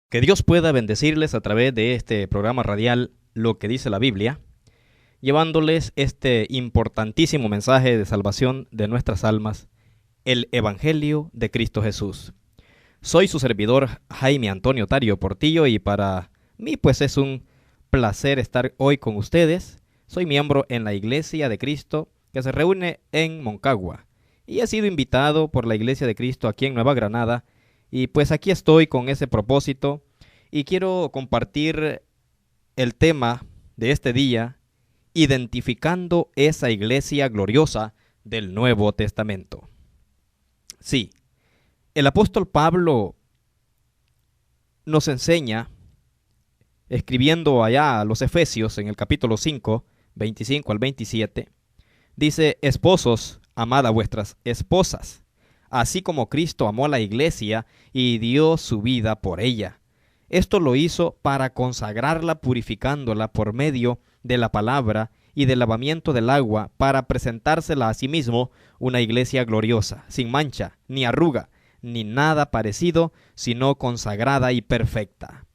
Que Dios pueda bendecirles a través de este programa radial Lo que dice la Biblia, llevándoles este importantísimo mensaje de salvación de nuestras almas, el Evangelio de Cristo Jesús. Soy su servidor Jaime Antonio Tario Portillo y para mí pues es un placer estar hoy con ustedes. Soy miembro en la Iglesia de Cristo que se reúne en Moncagua y he sido invitado por la Iglesia de Cristo aquí en Nueva Granada y pues aquí estoy con ese propósito y quiero compartir el tema de este día, identificando esa iglesia gloriosa del Nuevo Testamento. Sí, el apóstol Pablo nos enseña, escribiendo allá a los Efesios en el capítulo 5, 25 al 27, dice: esposos, amad a vuestras esposas, así como Cristo amó a la iglesia y dio su vida por ella. Esto lo hizo para consagrarla, purificándola por medio de la palabra y del lavamiento del agua, para presentársela a sí mismo una iglesia gloriosa, sin mancha, ni arruga, ni nada parecido, sino consagrada y perfecta.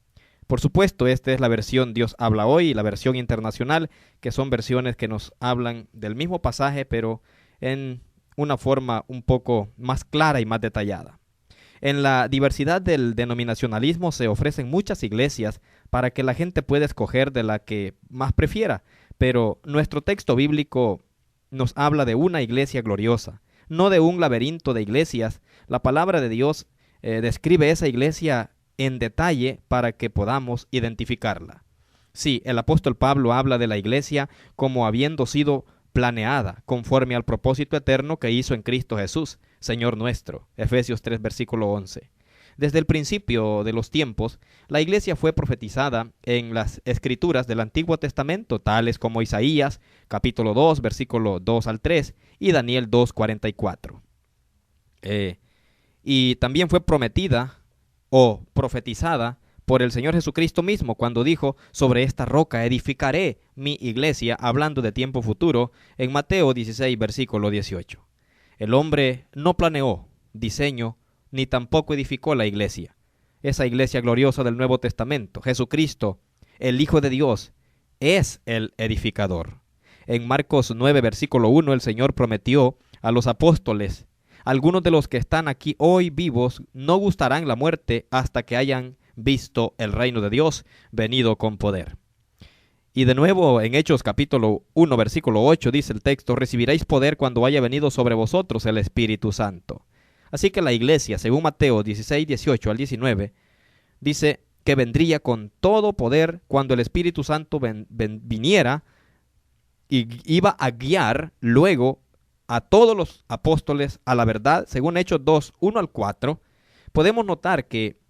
Por supuesto, esta es la versión Dios habla hoy y la versión internacional, que son versiones que nos hablan del mismo pasaje, pero en una forma un poco más clara y más detallada. En la diversidad del denominacionalismo se ofrecen muchas iglesias para que la gente pueda escoger de la que más prefiera, pero nuestro texto bíblico nos habla de una iglesia gloriosa, no de un laberinto de iglesias. La palabra de Dios describe esa iglesia en detalle para que podamos identificarla. Sí, el apóstol Pablo habla de la iglesia como habiendo sido planeada conforme al propósito eterno que hizo en Cristo Jesús, Señor nuestro. Efesios 3, versículo 11. Desde el principio de los tiempos, la iglesia fue profetizada en las escrituras del Antiguo Testamento, tales como Isaías, capítulo 2, versículo 2 al 3, y Daniel 2, 44. Y también fue prometida o profetizada por el Señor Jesucristo mismo, cuando dijo: sobre esta roca edificaré mi iglesia, hablando de tiempo futuro, en Mateo 16, versículo 18. El hombre no planeó, diseñó, ni tampoco edificó la iglesia. Esa iglesia gloriosa del Nuevo Testamento, Jesucristo, el Hijo de Dios, es el edificador. En Marcos 9, versículo 1, el Señor prometió a los apóstoles: algunos de los que están aquí hoy vivos no gustarán la muerte hasta que hayan visto el reino de Dios venido con poder. Y de nuevo en Hechos capítulo 1 versículo 8 dice el texto: recibiréis poder cuando haya venido sobre vosotros el Espíritu Santo. Así que la iglesia, según Mateo 16, 18 al 19, dice que vendría con todo poder cuando el Espíritu Santo viniera y iba a guiar luego a todos los apóstoles a la verdad. Según Hechos 2, 1 al 4, podemos notar que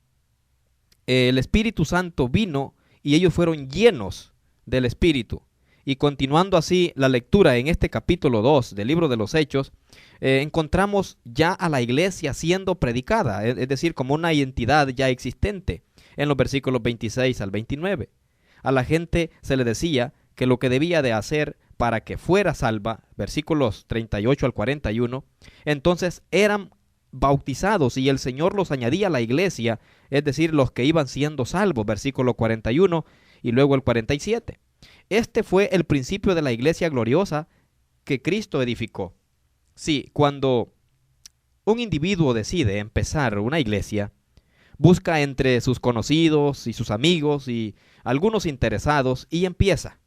el Espíritu Santo vino y ellos fueron llenos del Espíritu. Y continuando así la lectura en este capítulo 2 del libro de los Hechos, encontramos ya a la iglesia siendo predicada, es decir, como una identidad ya existente, en los versículos 26 al 29. A la gente se le decía que lo que debía de hacer para que fuera salva, versículos 38 al 41, entonces eran bautizados y el Señor los añadía a la iglesia, es decir, los que iban siendo salvos, versículo 41 y luego el 47. Este fue el principio de la iglesia gloriosa que Cristo edificó. Sí, cuando un individuo decide empezar una iglesia, busca entre sus conocidos y sus amigos y algunos interesados y empieza.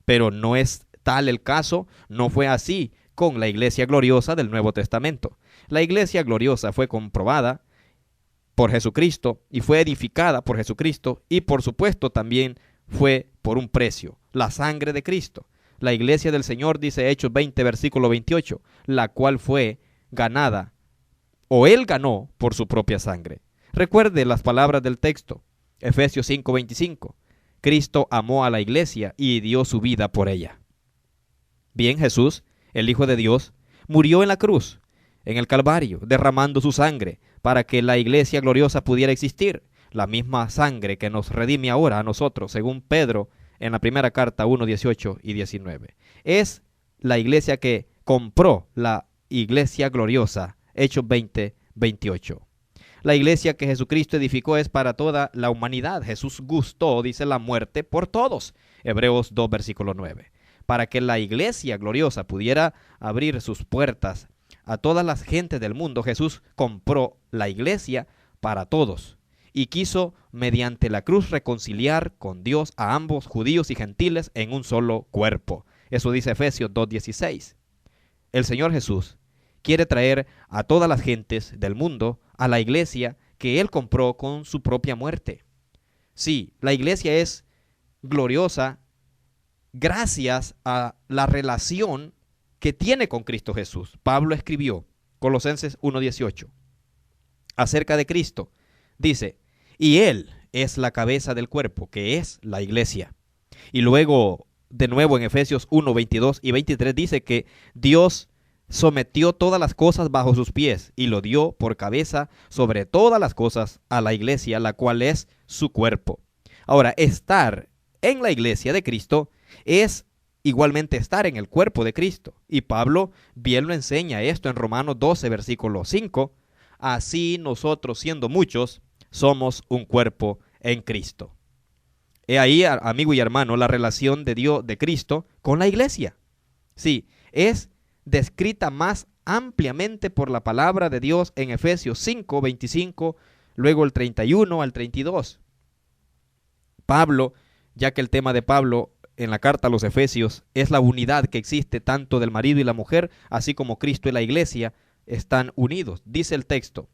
Pero no es tal el caso, no fue así con la iglesia gloriosa del Nuevo Testamento. La iglesia gloriosa fue comprobada por Jesucristo y fue edificada por Jesucristo y por supuesto también fue por un precio, la sangre de Cristo. La iglesia del Señor, dice Hechos 20, versículo 28, la cual fue ganada, o Él ganó por su propia sangre. Recuerde las palabras del texto, Efesios 5, 25. Cristo amó a la iglesia y dio su vida por ella. Bien, Jesús, el Hijo de Dios, murió en la cruz, en el Calvario, derramando su sangre para que la iglesia gloriosa pudiera existir. La misma sangre que nos redime ahora a nosotros, según Pedro en la primera carta 1, 18 y 19. Es la iglesia que compró la iglesia gloriosa, Hechos 20, 28. La iglesia que Jesucristo edificó es para toda la humanidad. Jesús gustó, dice, la muerte por todos. Hebreos 2, versículo 9. Para que la iglesia gloriosa pudiera abrir sus puertas a todas las gentes del mundo, Jesús compró la iglesia para todos y quiso mediante la cruz reconciliar con Dios a ambos, judíos y gentiles, en un solo cuerpo. Eso dice Efesios 2:16. El Señor Jesús quiere traer a todas las gentes del mundo a la iglesia que Él compró con su propia muerte. Sí, la iglesia es gloriosa gracias a la relación que tiene con Cristo Jesús. Pablo escribió, Colosenses 1:18, acerca de Cristo. Dice, y Él es la cabeza del cuerpo, que es la iglesia. Y luego, de nuevo en Efesios 1:22 y 23, dice que Dios sometió todas las cosas bajo sus pies y lo dio por cabeza sobre todas las cosas a la iglesia, la cual es su cuerpo. Ahora, estar en la iglesia de Cristo es igualmente estar en el cuerpo de Cristo. Y Pablo bien lo enseña esto en Romanos 12, versículo 5. Así nosotros, siendo muchos, somos un cuerpo en Cristo. He ahí, amigo y hermano, la relación de Dios, de Cristo, con la iglesia. Sí, es descrita más ampliamente por la palabra de Dios en Efesios 5, 25, luego el 31 al 32. Pablo, ya que el tema de Pablo en la carta a los Efesios es la unidad que existe tanto del marido y la mujer, así como Cristo y la iglesia están unidos. Dice el texto,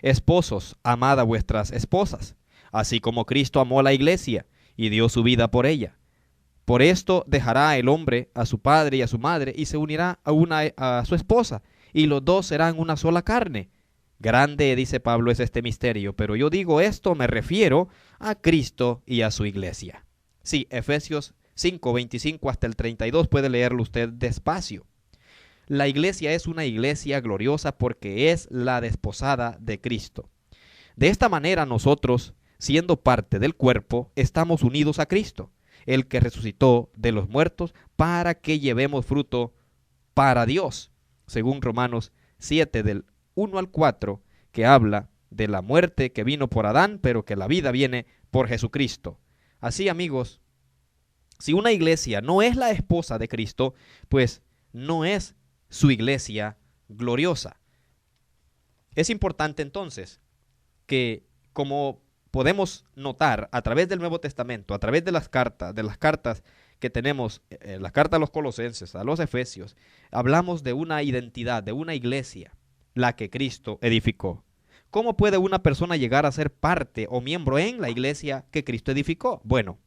esposos, amad a vuestras esposas, así como Cristo amó a la iglesia y dio su vida por ella. Por esto dejará el hombre a su padre y a su madre y se unirá a su esposa, y los dos serán una sola carne. Grande, dice Pablo, es este misterio, pero yo digo esto, me refiero a Cristo y a su iglesia. Sí, Efesios 5, 25 hasta el 32, puede leerlo usted despacio. La iglesia es una iglesia gloriosa porque es la desposada de Cristo. De esta manera nosotros, siendo parte del cuerpo, estamos unidos a Cristo, el que resucitó de los muertos, para que llevemos fruto para Dios, según Romanos 7 del 1 al 4, que habla de la muerte que vino por Adán, pero que la vida viene por Jesucristo. Así, amigos, si una iglesia no es la esposa de Cristo, pues no es su iglesia gloriosa. Es importante entonces que, como podemos notar a través del Nuevo Testamento, a través de las cartas que tenemos, la carta a los Colosenses, a los Efesios, hablamos de una identidad, de una iglesia, la que Cristo edificó. ¿Cómo puede una persona llegar a ser parte o miembro en la iglesia que Cristo edificó? Bueno,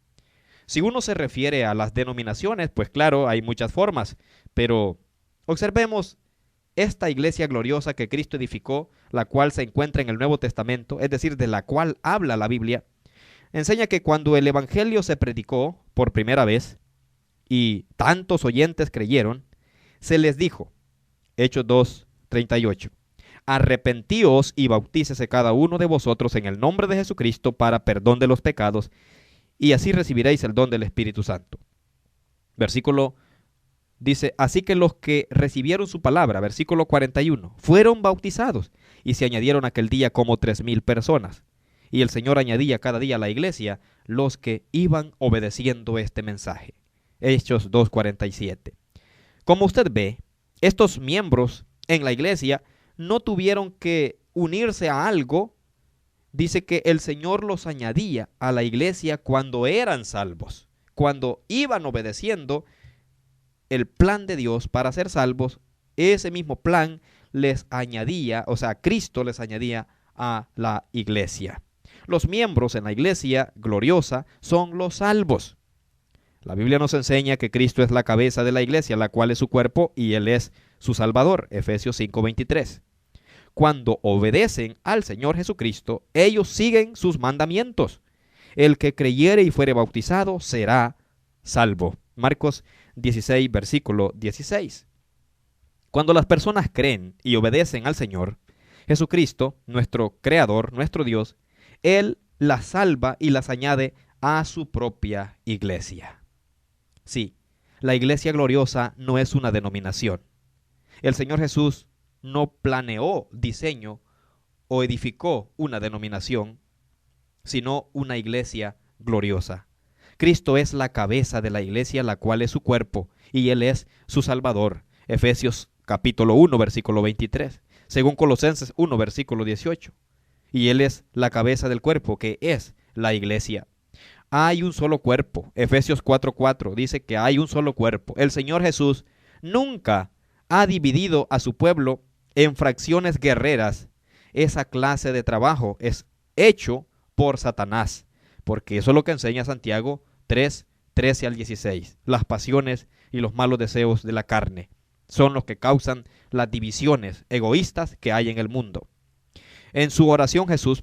si uno se refiere a las denominaciones, pues claro, hay muchas formas, pero observemos esta iglesia gloriosa que Cristo edificó, la cual se encuentra en el Nuevo Testamento, es decir, de la cual habla la Biblia. Enseña que cuando el evangelio se predicó por primera vez y tantos oyentes creyeron, se les dijo, Hechos 2:38, arrepentíos y bautícese cada uno de vosotros en el nombre de Jesucristo para perdón de los pecados, y así recibiréis el don del Espíritu Santo. Versículo dice, así que los que recibieron su palabra, versículo 41, fueron bautizados y se añadieron aquel día como 3,000 personas. Y el Señor añadía cada día a la iglesia los que iban obedeciendo este mensaje. Hechos 2:47. Como usted ve, estos miembros en la iglesia no tuvieron que unirse a algo. Dice que el Señor los añadía a la iglesia cuando eran salvos, cuando iban obedeciendo el plan de Dios para ser salvos. Ese mismo plan les añadía, o sea, Cristo les añadía a la iglesia. Los miembros en la iglesia gloriosa son los salvos. La Biblia nos enseña que Cristo es la cabeza de la iglesia, la cual es su cuerpo, y Él es su Salvador. Efesios 5:23. Cuando obedecen al Señor Jesucristo, ellos siguen sus mandamientos. El que creyere y fuere bautizado será salvo. Marcos 16, versículo 16. Cuando las personas creen y obedecen al Señor Jesucristo, nuestro Creador, nuestro Dios, Él las salva y las añade a su propia iglesia. Sí, la iglesia gloriosa no es una denominación. El Señor Jesús no planeó, diseño o edificó una denominación, sino una iglesia gloriosa. Cristo es la cabeza de la iglesia, la cual es su cuerpo, y Él es su Salvador. Efesios capítulo 1, versículo 23. Según Colosenses 1, versículo 18. Y Él es la cabeza del cuerpo, que es la iglesia. Hay un solo cuerpo. Efesios 4:4 dice que hay un solo cuerpo. El Señor Jesús nunca ha dividido a su pueblo en fracciones guerreras. Esa clase de trabajo es hecho por Satanás, porque eso es lo que enseña Santiago 3, 13 al 16. Las pasiones y los malos deseos de la carne son los que causan las divisiones egoístas que hay en el mundo. En su oración Jesús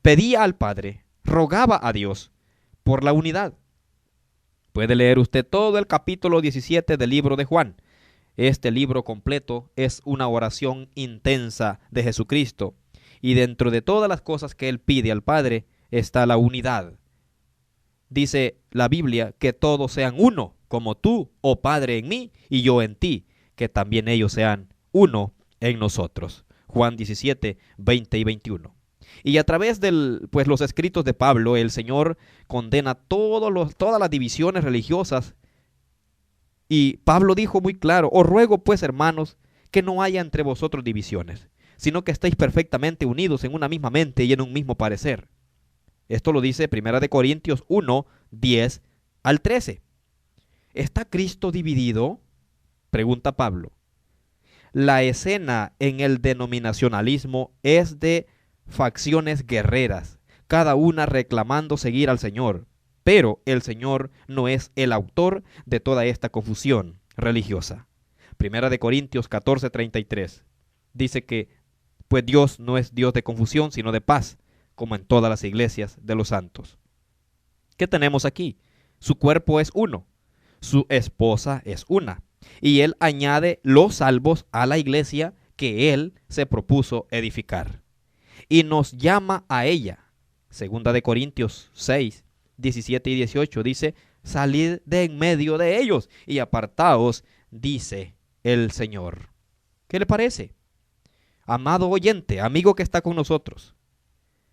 pedía al Padre, rogaba a Dios por la unidad. Puede leer usted todo el capítulo 17 del libro de Juan. Este libro completo es una oración intensa de Jesucristo, y dentro de todas las cosas que Él pide al Padre está la unidad. Dice la Biblia que todos sean uno, como tú, oh Padre, en mí y yo en ti, que también ellos sean uno en nosotros. Juan 17, 20 y 21. Y a través de los escritos de Pablo, el Señor condena todas las divisiones religiosas. Y Pablo dijo muy claro: os ruego pues, hermanos, que no haya entre vosotros divisiones, sino que estéis perfectamente unidos en una misma mente y en un mismo parecer. Esto lo dice 1 Corintios 1, 10 al 13. ¿Está Cristo dividido?, pregunta Pablo. La escena en el denominacionalismo es de facciones guerreras, cada una reclamando seguir al Señor. Pero el Señor no es el autor de toda esta confusión religiosa. 1 Corintios 14:33 dice que pues Dios no es Dios de confusión, sino de paz, como en todas las iglesias de los santos. ¿Qué tenemos aquí? Su cuerpo es uno, su esposa es una, y Él añade los salvos a la iglesia que Él se propuso edificar. Y nos llama a ella. 2 Corintios 6, 17 y 18 dice: salid de en medio de ellos y apartaos, dice el Señor. ¿Qué le parece? Amado oyente, amigo que está con nosotros,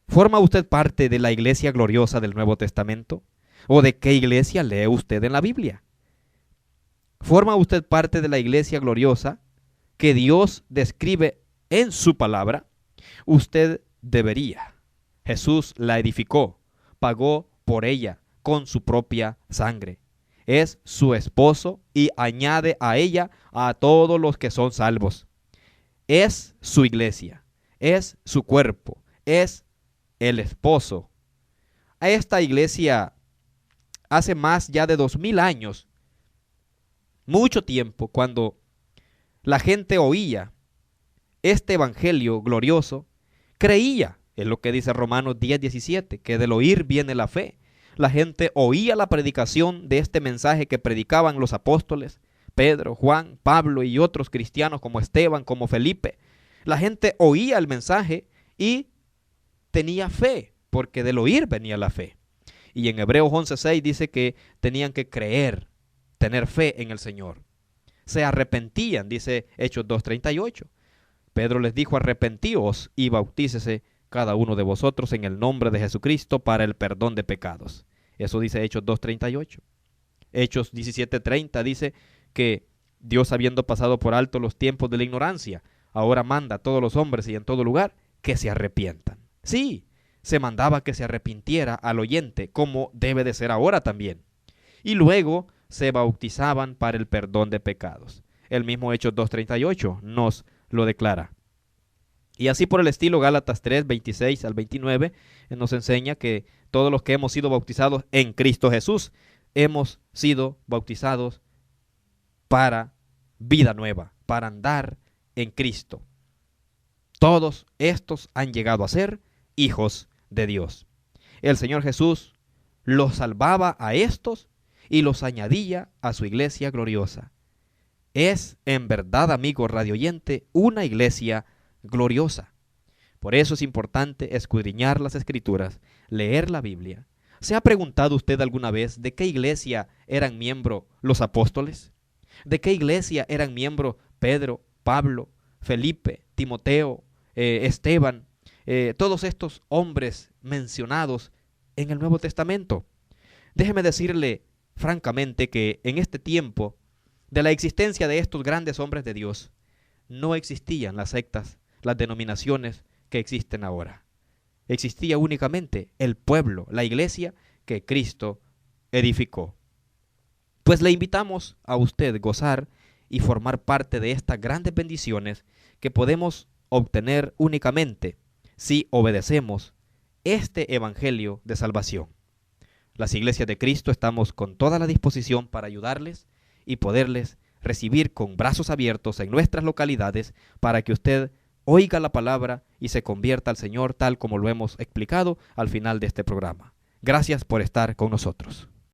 ¿forma usted parte de la iglesia gloriosa del Nuevo Testamento? ¿O de qué iglesia lee usted en la Biblia? ¿Forma usted parte de la iglesia gloriosa que Dios describe en su palabra? Usted debería. Jesús la edificó, pagó por ella con su propia sangre. Es su esposo y añade a ella a todos los que son salvos. Es su iglesia, es su cuerpo, es el esposo. A esta iglesia hace más ya de 2000 años, mucho tiempo, cuando la gente oía este evangelio glorioso, creía, es lo que dice Romanos 10:17, que del oír viene la fe. La gente oía la predicación de este mensaje que predicaban los apóstoles, Pedro, Juan, Pablo y otros cristianos como Esteban, como Felipe. La gente oía el mensaje y tenía fe, porque del oír venía la fe. Y en Hebreos 11:6 dice que tenían que creer, tener fe en el Señor. Se arrepentían, dice Hechos 2:38. Pedro les dijo: arrepentíos y bautícese cada uno de vosotros en el nombre de Jesucristo para el perdón de pecados. Eso dice Hechos 2:38. Hechos 17:30 dice que Dios, habiendo pasado por alto los tiempos de la ignorancia, ahora manda a todos los hombres y en todo lugar que se arrepientan. Sí, se mandaba que se arrepintiera al oyente, como debe de ser ahora también. Y luego se bautizaban para el perdón de pecados. El mismo Hechos 2:38 nos lo declara. Y así por el estilo, Gálatas 3:26 al 29 nos enseña que todos los que hemos sido bautizados en Cristo Jesús, hemos sido bautizados para vida nueva, para andar en Cristo. Todos estos han llegado a ser hijos de Dios. El Señor Jesús los salvaba a estos y los añadía a su iglesia gloriosa. Es en verdad, amigo radioyente, una iglesia gloriosa. Por eso es importante escudriñar las Escrituras, leer la Biblia. ¿Se ha preguntado usted alguna vez de qué iglesia eran miembros los apóstoles? ¿De qué iglesia eran miembros Pedro, Pablo, Felipe, Timoteo, Esteban, todos estos hombres mencionados en el Nuevo Testamento. Déjeme decirle francamente que en este tiempo de la existencia de estos grandes hombres de Dios, no existían las sectas, las denominaciones que existen ahora. Existía únicamente el pueblo, la iglesia que Cristo edificó. Pues le invitamos a usted gozar y formar parte de estas grandes bendiciones que podemos obtener únicamente si obedecemos este evangelio de salvación. Las iglesias de Cristo estamos con toda la disposición para ayudarles y poderles recibir con brazos abiertos en nuestras localidades para que usted oiga la palabra y se convierta al Señor tal como lo hemos explicado al final de este programa. Gracias por estar con nosotros.